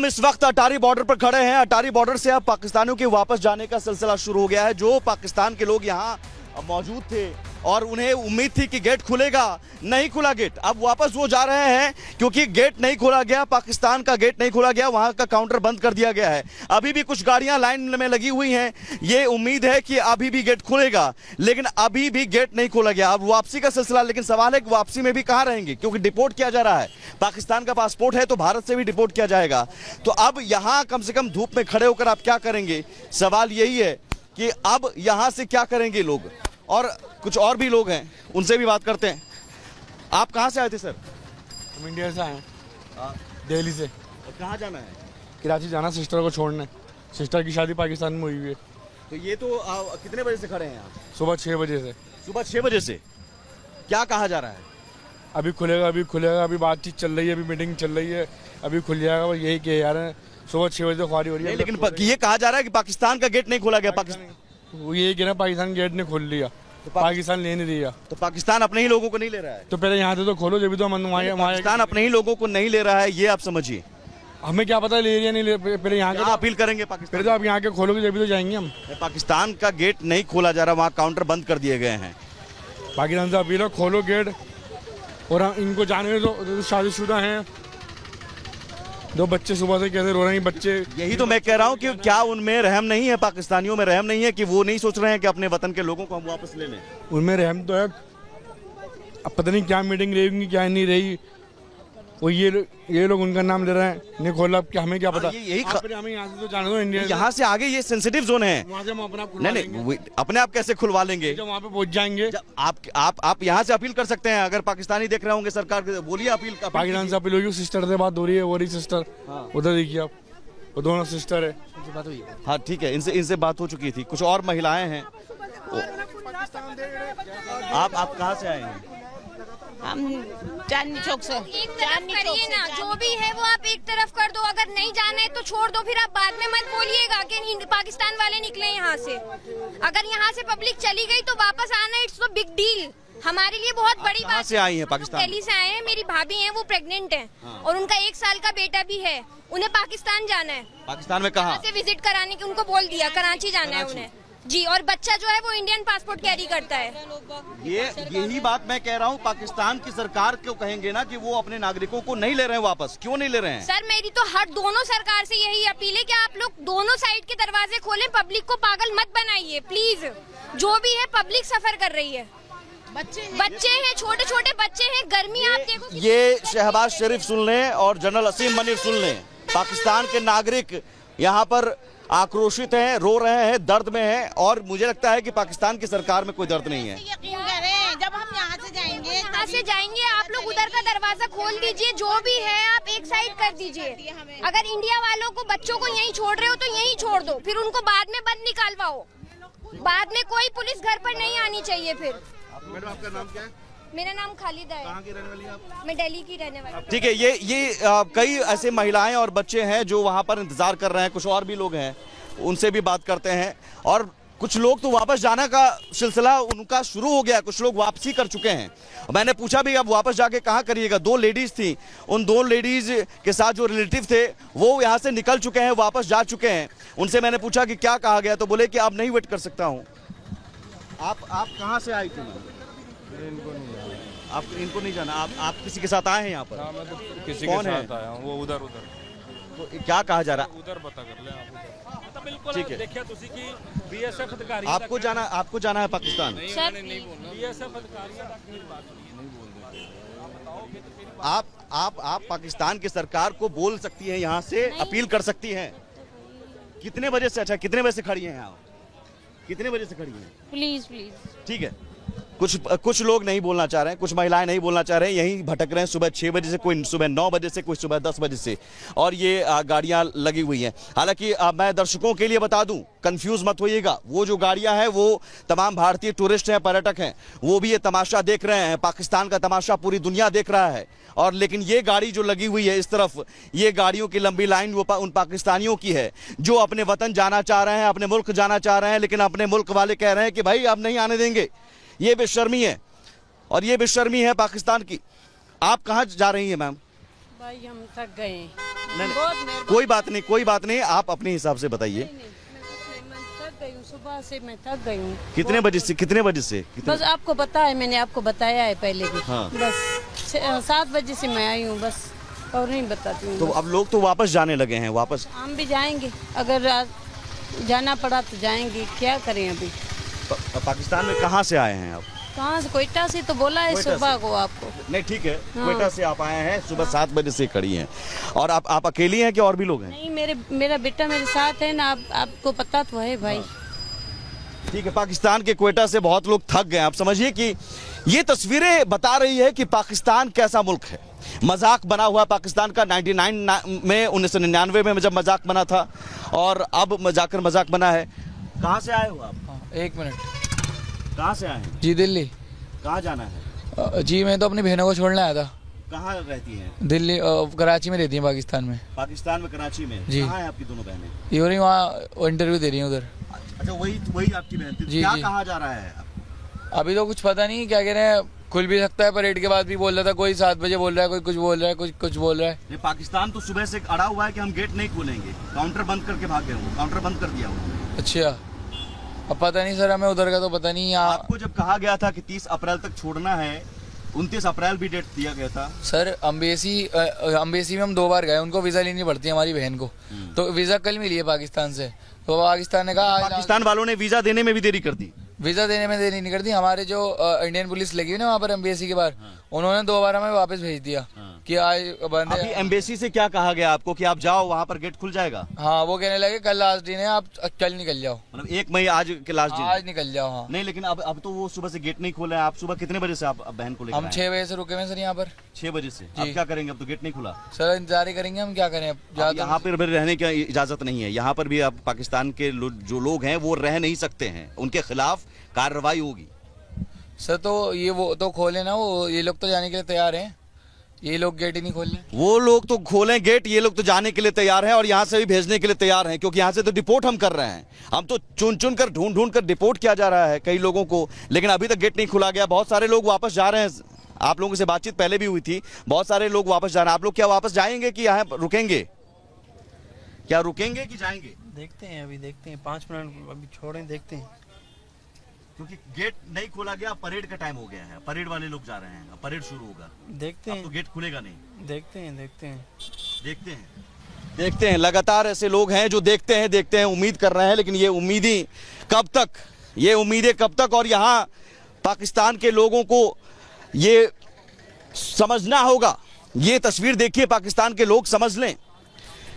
हम इस वक्त अटारी बॉर्डर पर खड़े हैं। अटारी बॉर्डर से अब पाकिस्तानियों के वापस जाने का सिलसिला शुरू हो गया है। जो पाकिस्तान के लोग यहाँ मौजूद थे और उन्हें उम्मीद थी कि गेट खुलेगा, नहीं खुला गेट। अब वापस वो जा रहे हैं क्योंकि गेट नहीं खोला गया, पाकिस्तान का गेट नहीं खोला गया, वहां का काउंटर बंद कर दिया गया है। अभी भी कुछ गाड़ियां लाइन में लगी हुई हैं। ये उम्मीद है कि अभी भी गेट खुलेगा, लेकिन अभी भी गेट नहीं खोला गया। अब वापसी का सिलसिला, लेकिन सवाल है कि वापसी में भी कहाँ रहेंगे, क्योंकि डिपोर्ट किया जा रहा है। पाकिस्तान का पासपोर्ट है तो भारत से भी डिपोर्ट किया जाएगा। तो अब यहाँ कम से कम धूप में खड़े होकर आप क्या करेंगे? सवाल यही है कि अब यहाँ से क्या करेंगे लोग। और कुछ और भी लोग हैं, उनसे भी बात करते हैं। आप कहाँ से आए थे सर? हम इंडिया से आए, दिल्ली से। और कहाँ जाना है? कराची जाना, सिस्टर को छोड़ने। सिस्टर की शादी पाकिस्तान में हुई है। तो ये तो कितने बजे से खड़े हैं आप? सुबह 6 बजे से। सुबह 6 बजे से। क्या कहा जा रहा है? अभी खुलेगा, अभी खुलेगा, अभी बातचीत चल रही है, अभी मीटिंग चल रही है, अभी खुल जाएगा। यही कह यार है, सुबह 6 बजे से ख्वारी हो रही है। लेकिन ये कहा जा रहा है कि पाकिस्तान का गेट नहीं खोला गया। पाकिस्तान वो यही कह रहा है, पाकिस्तान गेट ने खोल लिया, तो पाकिस्तान ले नहीं दिया। तो पाकिस्तान अपने ही लोगों को नहीं ले रहा है। तो पहले यहाँ से तो खोलो, जब भी तो पाकिस्तान अपने ही लोगों को नहीं ले रहा है, ये आप समझिए। हमें क्या पता ले रही है नहीं ले। पहले यहाँ के अपील करेंगे पाकिस्तान। पहले तो आप यहाँ के खोलोगे जब भी तो जाएंगे हम। पाकिस्तान का गेट नहीं खोला जा रहा, वहाँ काउंटर बंद कर दिए गए हैं। पाकिस्तान से अपील है, खोलो गेट। और इनको जाने दो, शादीशुदा हैं, 2 बच्चे सुबह से कैसे रो रहे हैं बच्चे। यही तो मैं कह रहा हूँ कि क्या उनमें रहम नहीं है, पाकिस्तानियों में रहम नहीं है कि वो नहीं सोच रहे हैं कि अपने वतन के लोगों को हम वापस ले लें? उनमें रहम तो है। अब पता नहीं क्या मीटिंग रहेगी, क्या नहीं रही। वो ये लोग उनका नाम ले रहे हैं, नहीं खोला। क्या हमें क्या पता? यही हमें यहाँ से तो जाने दो, इंडिया यहाँ से आगे ये सेंसिटिव जोन है। वहाँ से हम अपना नहीं, अपने आप कैसे खुलवा लेंगे? जब वहाँ पे पहुँच जाएंगे। आप यहाँ से अपील कर सकते हैं। अगर पाकिस्तानी देख रहे होंगे सरकार के, बोलिए अपील। पाकिस्तान से अपील होगी, सिस्टर से बात हो रही है, वो रही सिस्टर। उधर देखिए आप, वो दोनों सिस्टर है। हाँ ठीक है, इनसे बात हो चुकी थी। कुछ और महिलाएं हैं। आप कहाँ से आए हैं? हम चांदनी चौक से। एक तरफ करिए ना, जो भी है वो आप एक तरफ कर दो। अगर नहीं जाना है तो छोड़ दो, फिर आप बाद में मत बोलिएगा कि पाकिस्तान वाले निकले यहाँ से। अगर यहाँ से पब्लिक चली गई तो वापस आना, इट्स अ बिग डील, हमारे लिए बहुत बड़ी बात। कहाँ से आई हैं? पाकिस्तान। दिल्ली से आए हैं। मेरी भाभी हैं, वो प्रेग्नेंट हैं। और उनका 1 साल का बेटा भी है। उन्हें पाकिस्तान जाना है। पाकिस्तान में कहाँ से विजिट कराने की उनको बोल दिया, कराची जाना है उन्हें जी। और बच्चा जो है वो इंडियन पासपोर्ट कैरी करता है। यही बात मैं कह रहा हूँ। पाकिस्तान की सरकार क्यों कहेंगे ना कि वो अपने नागरिकों को नहीं ले रहे हैं वापस? क्यों नहीं ले रहे हैं? सर मेरी तो हर दोनों सरकार से यही अपील है कि आप लोग दोनों साइड के दरवाजे खोलें, पब्लिक को पागल मत बनाइए प्लीज। जो भी है पब्लिक सफर कर रही है, बच्चे हैं, छोटे छोटे बच्चे हैं, गर्मी आप देखो। ये शहबाज शरीफ सुन लें और जनरल असीम मनीर सुन लें। पाकिस्तान के नागरिक यहाँ पर आक्रोशित हैं, रो रहे हैं, दर्द में हैं। और मुझे लगता है कि पाकिस्तान की सरकार में कोई दर्द नहीं है। यकीन करें, जब हम यहाँ से जाएंगे, आप लोग उधर का दरवाजा खोल दीजिए। जो भी है आप एक साइड कर दीजिए। अगर इंडिया वालों को, बच्चों को यहीं छोड़ रहे हो तो यहीं छोड़ दो, फिर उनको बाद में बंद निकालवाओ। बाद में कोई पुलिस घर पर नहीं आनी चाहिए। फिर मैडम आपका नाम क्या है? मेरा नाम खालिदा है। कहाँ की रहने वाली हैं आप? मैं दिल्ली की रहने वाली। ठीक है, ये कई ऐसे महिलाएं और बच्चे हैं जो वहाँ पर इंतजार कर रहे हैं। कुछ और भी लोग हैं, उनसे भी बात करते हैं। और कुछ लोग तो वापस जाने का सिलसिला उनका शुरू हो गया, कुछ लोग वापसी कर चुके हैं। मैंने पूछा भी अब वापस जाके कहाँ करिएगा? 2 लेडीज थी, उन 2 लेडीज के साथ जो रिलेटिव थे वो यहाँ से निकल चुके हैं, वापस जा चुके हैं। उनसे मैंने पूछा कि क्या कहा गया, तो बोले कि अब नहीं वेट कर सकता हूँ। आप कहाँ से आई थी? इनको नहीं जाना। इनको नहीं जाना। आप किसी के साथ आए हैं यहाँ पर? मैं तो किसी कौन के है? साथ आया हूँ, वो उधर। तो क्या कहा जा रहा है? उधर पता कर ले आप। बिल्कुल ठीक है। देखिए तुसी की बीएसएफ अधिकारी आपको जाना है पाकिस्तान? बीएसएफ अधिकारी आप पाकिस्तान की सरकार को बोल सकती हैं, यहाँ से अपील कर सकती हैं। कितने बजे से? अच्छा, कितने बजे से खड़ी हैं यहाँ? कितने बजे से खड़ी हैं? प्लीज। ठीक है। कुछ लोग नहीं बोलना चाह रहे हैं, कुछ महिलाएं नहीं बोलना चाह रहे हैं, यहीं भटक रहे हैं। सुबह 6 बजे से, कोई सुबह 9 बजे से, कोई सुबह 10 बजे से, और ये गाड़ियां लगी हुई हैं। हालांकि मैं दर्शकों के लिए बता दूं, कंफ्यूज मत होइएगा। वो जो गाड़ियां हैं वो तमाम भारतीय टूरिस्ट हैं, पर्यटक हैं, वो भी ये तमाशा देख रहे हैं। पाकिस्तान का तमाशा पूरी दुनिया देख रहा है। और लेकिन ये गाड़ी जो लगी हुई है इस तरफ, ये गाड़ियों की लंबी लाइन वो उन पाकिस्तानियों की है जो अपने वतन जाना चाह रहे हैं, अपने मुल्क जाना चाह रहे हैं, लेकिन अपने मुल्क वाले कह रहे हैं कि भाई अब नहीं आने देंगे। ये बेशर्मी है, और ये बेशर्मी है पाकिस्तान की। आप कहाँ जा रही हैं मैम? भाई हम थक गए। नहीं, बहुत मेहरबानी। कोई बात नहीं, आप अपने हिसाब से बताइए। मैं थक गई हूँ, सुबह से मैं थक गई हूँ। कितने बजे से बस आपको पता है, मैंने आपको बताया है पहले भी। हाँ। बस 7 बजे से मैं आई हूँ, बस और नहीं बताती हूँ। तो अब लोग तो वापस जाने लगे हैं वापस। हम भी जाएंगे, अगर जाना पड़ा तो जाएंगे, क्या करें अभी। पाकिस्तान में कहाँ से आए हैं आप? कहाँ से? कोयटा से तो बोला है कोयटा सुबह को आपको। नहीं ठीक है, हाँ। कोयटा से आप आए हैं, सुबह 7 बजे से खड़ी हैं। और आप अकेली हैं कि और भी लोग हैं? नहीं, मेरा बेटा मेरे साथ है ना, आपको पता तो है भाई। ठीक है, पाकिस्तान के कोयटा से बहुत लोग थक गए। आप समझिए कि ये तस्वीरें बता रही है कि पाकिस्तान कैसा मुल्क है। मजाक बना हुआ पाकिस्तान का 1999 में जब मजाक बना था, और अब मजाक बना है। कहाँ से आए हो आप? 1 मिनट। कहाँ से आए हैं? जी दिल्ली। कहाँ जाना है? जी मैं तो अपनी बहनों को छोड़ने आया था। कहाँ रहती हैं? दिल्ली कराची में रहती हैं, पाकिस्तान में। पाकिस्तान में कराची में। जी। कहाँ है आपकी दोनों बहनें? ये हो रही वहाँ इंटरव्यू दे रही हैं उधर। अच्छा, वही आपकी बहन थी। जी, क्या जी। कहा जा रहा है? अभी तो कुछ पता नहीं क्या कह रहे हैं, खुल भी सकता है। परेड के बाद भी बोल रहा था, कोई 7 बजे बोल रहा है, कोई कुछ बोल रहा है, कुछ बोल रहा है। ये पाकिस्तान तो सुबह से अड़ा हुआ है कि हम गेट नहीं खोलेंगे, काउंटर बंद करके भाग गए। वो काउंटर बंद कर दिया वो। अच्छा, अब पता नहीं सर, हमें उधर का तो पता नहीं। यहाँ आपको जब कहा गया था कि 30 अप्रैल तक छोड़ना है, 29 अप्रैल भी डेट दिया गया था। सर अम्बेसी में हम 2 बार गए, उनको वीजा लेनी पड़ती है हमारी बहन को। तो वीजा कल मिली है पाकिस्तान से, तो पाकिस्तान ने कहा पाकिस्तान वालों ने वीजा देने में भी देरी कर दी। वीजा देने में देरी नहीं कर दी। हमारे जो इंडियन पुलिस लगी हुई ना वहाँ पर एम्बेसी के बाहर, उन्होंने 2 बार हमें वापस भेज दिया कि आज बंद अभी है। एम्बेसी से क्या कहा गया आपको कि आप जाओ, वहाँ पर गेट खुल जाएगा? हाँ, वो कहने लगे कल लास्ट दिन है, आप कल निकल जाओ। मतलब 1 मई आज के लास्ट दिन? आज निकल जाओ। हाँ नहीं, लेकिन अब तो वो सुबह से गेट नहीं खोला है। आप सुबह कितने बजे से आप बहन को लेकर हम 6 बजे से रुके हुए सर यहाँ पर। 6 बजे से? अब क्या करेंगे? अब तो गेट नहीं खुला सर, इंतजार ही करेंगे हम, क्या करें अब। यहाँ पर रहने की इजाजत नहीं है। यहाँ पर भी अब पाकिस्तान के जो लोग हैं वो रह नहीं सकते हैं, उनके खिलाफ कार्रवाई होगी। सर तो ये वो तो खोले ना, वो ये लोग तो जाने के लिए तैयार हैं, ये लोग गेट ही नहीं खोल रहे। वो लोग तो खोलें गेट, ये लोग तो जाने के लिए तैयार हैं और यहाँ से भी भेजने के लिए तैयार हैं, क्योंकि यहाँ से तो डिपोर्ट हम कर रहे हैं। हम तो चुन कर ढूंढ कर डिपोर्ट किया जा रहा है कई लोगों को, लेकिन अभी तक गेट नहीं खुला गया। बहुत सारे लोग वापस जा रहे हैं। आप लोगों से बातचीत पहले भी हुई थी, बहुत सारे लोग वापस जा रहे हैं। आप लोग क्या वापस जाएंगे कि यहाँ रुकेंगे? क्या रुकेंगे कि जाएंगे? देखते हैं, अभी देखते हैं, 5 मिनट अभी छोड़ें, देखते हैं। क्योंकि गेट नहीं खोला गया, परेड का टाइम हो गया है, परेड वाले लोग जा रहे हैं, अब परेड शुरू होगा। देखते अब तो हैं, गेट खुलेगा नहीं। देखते हैं। देखते हैं। लगातार ऐसे लोग हैं जो देखते हैं, उम्मीद कर रहे हैं, लेकिन ये उम्मीदें कब तक? और यहाँ पाकिस्तान के लोगों को ये समझना होगा। ये तस्वीर देखिए, पाकिस्तान के लोग समझ लें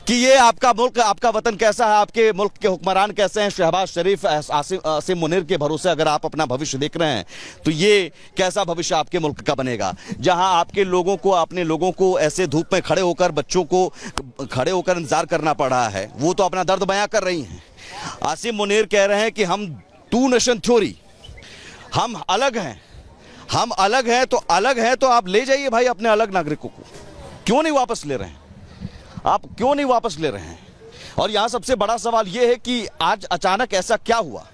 कि ये आपका मुल्क, आपका वतन कैसा है, आपके मुल्क के हुक्मरान कैसे हैं। शहबाज शरीफ, आसिम मुनीर के भरोसे अगर आप अपना भविष्य देख रहे हैं, तो ये कैसा भविष्य आपके मुल्क का बनेगा, जहां आपके लोगों को, अपने लोगों को ऐसे धूप में खड़े होकर, बच्चों को खड़े होकर इंतजार करना पड़ रहा है। वो तो अपना दर्द बयां कर रही हैं। आसिम मुनीर कह रहे हैं कि हम 2 नेशन थ्योरी, हम अलग हैं, तो अलग है तो आप ले जाइए भाई अपने अलग नागरिकों को। क्यों नहीं वापस ले रहे हैं आप? क्यों नहीं वापस ले रहे हैं? और यहां सबसे बड़ा सवाल यह है कि आज अचानक ऐसा क्या हुआ?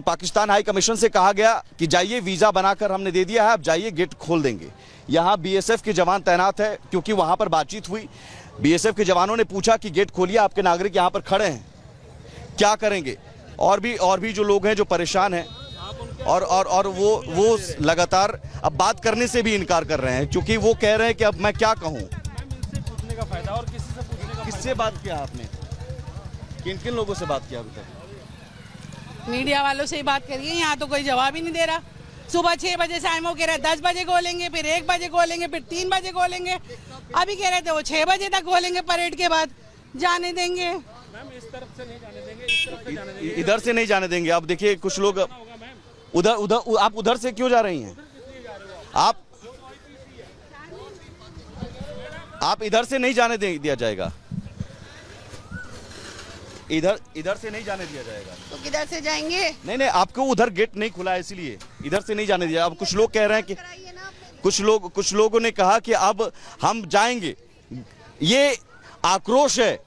पाकिस्तान हाई कमीशन से कहा गया कि जाइए, वीजा बनाकर हमने दे दिया है, आप जाइए, गेट खोल देंगे। यहां बीएसएफ के जवान तैनात है, क्योंकि वहां पर बातचीत हुई। बीएसएफ के जवानों ने पूछा कि गेट खोलिए, आपके नागरिक यहां पर खड़े हैं, क्या करेंगे? और भी जो लोग हैं जो परेशान हैं, और वो लगातार अब बात करने से भी इनकार कर रहे हैं, क्योंकि वो कह रहे हैं कि अब मैं क्या कहूं। का फायदा और किसी से पूछने का किससे बात किया आपने? किन लोगों से बात किया अभी तक? मीडिया वालों से ही बात करिए, यहाँ तो कोई जवाब ही नहीं दे रहा। सुबह 6 बजे से आए, कह रहे 10 बजे खोलेंगे, फिर 1 बजे खोलेंगे, फिर 3 बजे खोलेंगे। अभी कह रहे थे वो 6 बजे तक खोलेंगे, परेड के बाद जाने देंगे। मैम इस तरफ से नहीं जाने देंगे, इस तरफ से जाने देंगे। इधर से नहीं जाने देंगे। अब देखिए कुछ लोग उधर आप उधर से क्यों जा रही हैं? आप इधर से नहीं जाने दिया जाएगा। इधर से नहीं जाने दिया जाएगा। तो किधर से जाएंगे? नहीं, आपको उधर गेट नहीं खुला है, इसलिए इधर से नहीं जाने दिया। अब कुछ लोग कह रहे हैं कि कुछ लोगों ने कहा कि अब हम जाएंगे। ये आक्रोश है,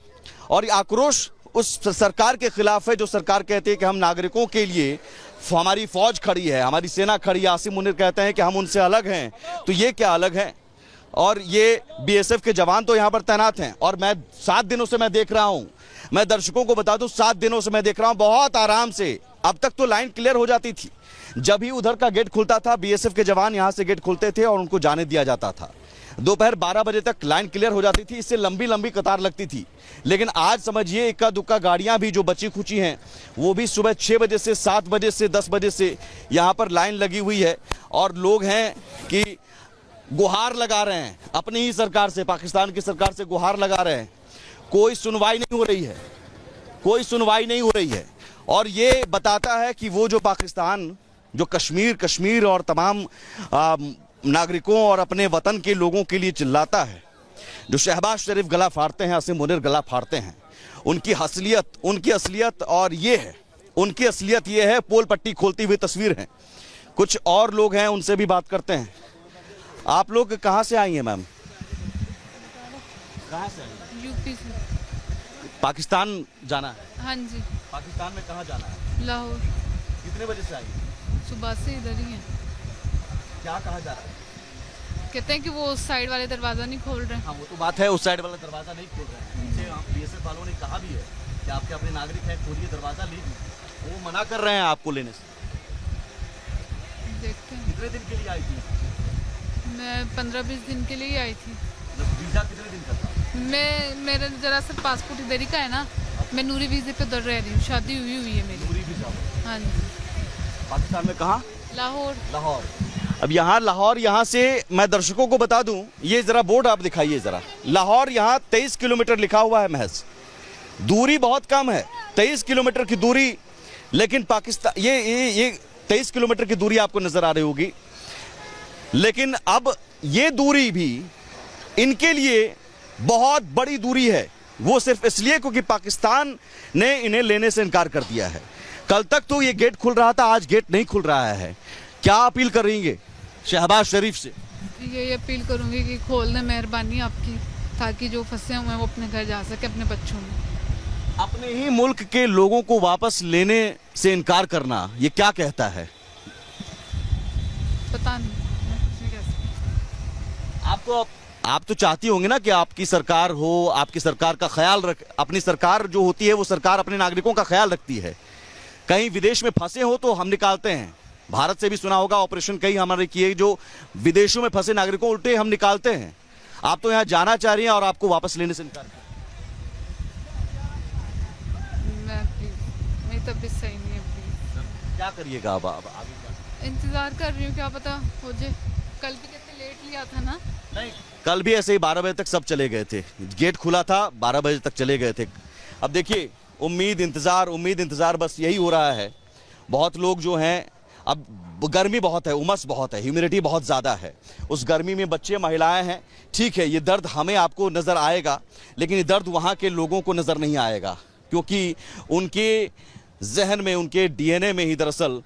और आक्रोश उस सरकार के खिलाफ है जो सरकार कहती है कि हम नागरिकों के लिए, हमारी फौज खड़ी है, हमारी सेना खड़ी है। आसिम मुनीर कहते हैं कि हम उनसे अलग हैं। तो ये क्या अलग है? और ये बीएसएफ के जवान तो यहाँ पर तैनात हैं। और मैं 7 दिनों से मैं देख रहा हूँ, मैं दर्शकों को बता दूं 7 दिनों से मैं देख रहा हूँ बहुत आराम से। अब तक तो लाइन क्लियर हो जाती थी, जब ही उधर का गेट खुलता था बीएसएफ के जवान यहाँ से गेट खोलते थे और उनको जाने दिया जाता था। दोपहर 12 बजे तक लाइन क्लियर हो जाती थी, इससे लंबी लंबी कतार लगती थी। लेकिन आज समझिए इक्का दुक्का गाड़ियां भी जो बची खुची हैं वो भी सुबह 6 बजे से 7 बजे से 10 बजे से यहाँ पर लाइन लगी हुई है। और लोग हैं कि गुहार लगा रहे हैं अपनी ही सरकार से, पाकिस्तान की सरकार से गुहार लगा रहे हैं। कोई सुनवाई नहीं हो रही है, कोई सुनवाई नहीं हो रही है। और ये बताता है कि वो जो पाकिस्तान जो कश्मीर और तमाम नागरिकों और अपने वतन के लोगों के लिए चिल्लाता है, जो शहबाज शरीफ गला फाड़ते हैं, आसिम मुनीर गला फाड़ते हैं, उनकी असलियत और ये है, उनकी असलियत ये है, पोल पट्टी खोलती हुई तस्वीर है। कुछ और लोग हैं, उनसे भी बात करते हैं। आप लोग कहाँ से आई हैं मैम? कहाँ से आई? यूपी से। पाकिस्तान जाना है? हाँ जी। पाकिस्तान में कहाँ जाना है? लाहौर। कितने बजे से आई? सुबह से इधर ही है। क्या कहा जा रहा है? कहते हैं कि वो उस साइड वाले दरवाजा नहीं खोल रहे हैं। हाँ वो तो बात है, उस साइड वाला दरवाजा नहीं खोल रहे हैं। पीछे बीएसएफ वालों ने कहा भी है कि आपके अपने नागरिक हैं, खोलिए दरवाजा, लीजिए। वो मना कर रहे हैं आपको लेने से। देखते हैं। कितने दिन के लिए आई थी? मैं 15-20 दिन के लिए ही आई थी। वीजा कितने दिन का था? मेरा जरा सा पासपोर्ट इधर ही का है ना, मैं नूरी वीजे पे उधर रह रही हूँ, शादी हुई है मेरी। नूरी वीजा? हाँ जी। पाकिस्तान में कहाँ? लाहौर। अब यहाँ लाहौर, यहाँ से मैं दर्शकों को बता दूं, ये जरा बोर्ड आप दिखाइए जरा। लाहौर यहाँ 23 किलोमीटर लिखा हुआ है महज, दूरी बहुत कम है, 23 किलोमीटर की दूरी। लेकिन पाकिस्तान ये 23 किलोमीटर की दूरी आपको नजर आ रही होगी, लेकिन अब ये दूरी भी इनके लिए बहुत बड़ी दूरी है। वो सिर्फ इसलिए क्योंकि पाकिस्तान ने इन्हें लेने से इनकार कर दिया है। कल तक तो ये गेट खुल रहा था, आज गेट नहीं खुल रहा है। क्या अपील करेंगे शहबाज शरीफ से? ये अपील करूंगी कि खोल दें, मेहरबानी आपकी, ताकि जो फंसे हुए हैं वो अपने घर जा सके अपने बच्चों में। अपने ही मुल्क के लोगों को वापस लेने से इनकार करना, ये क्या कहता है? पता नहीं, मैं कुछ नहीं कह सकती। आप तो चाहती होंगे ना कि आपकी सरकार हो, आपकी सरकार का ख्याल अपनी सरकार जो होती है वो सरकार अपने नागरिकों का ख्याल रखती है। कहीं विदेश में फंसे हो तो हम निकालते हैं। भारत से भी सुना होगा ऑपरेशन कई हमारे किए, जो विदेशों में फंसे नागरिकों उल्टे हम निकालते हैं। आप तो यहाँ जाना चाह रही हैं और आपको वापस लेने से इनकार। मेरी तबीयत सही नहीं है, प्लीज। क्या करिएगा अब आगे? इंतजार कर रही हूँ, क्या पता हो जाए। कल भी कितने लेट लिया था ना? नहीं, कल भी ऐसे ही 12 बजे तक सब चले गए थे, गेट खुला था 12 बजे तक चले गए थे। अब देखिए उम्मीद इंतजार बस यही हो रहा है। बहुत लोग जो हैं, अब गर्मी बहुत है, उमस बहुत है, ह्यूमिडिटी बहुत ज़्यादा है, उस गर्मी में बच्चे महिलाएं हैं। ठीक है, ये दर्द हमें आपको नज़र आएगा, लेकिन ये दर्द वहाँ के लोगों को नज़र नहीं आएगा, क्योंकि उनके जहन में, उनके डीएनए में ही दरअसल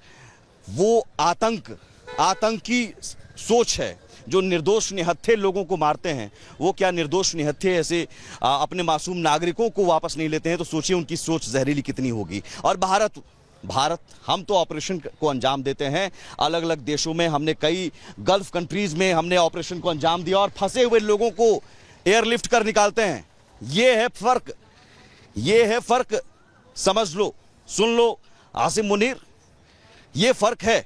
वो आतंकी सोच है। जो निर्दोष निहत्थे लोगों को मारते हैं, वो क्या निर्दोष निहत्थे ऐसे अपने मासूम नागरिकों को वापस नहीं लेते हैं? तो सोचिए उनकी सोच जहरीली कितनी होगी। और भारत हम तो ऑपरेशन को अंजाम देते हैं, अलग अलग देशों में हमने, कई गल्फ कंट्रीज में हमने ऑपरेशन को अंजाम दिया और फंसे हुए लोगों को एयरलिफ्ट कर निकालते हैं। ये है फर्क, समझ लो, सुन लो आसिम मुनीर, ये फर्क है।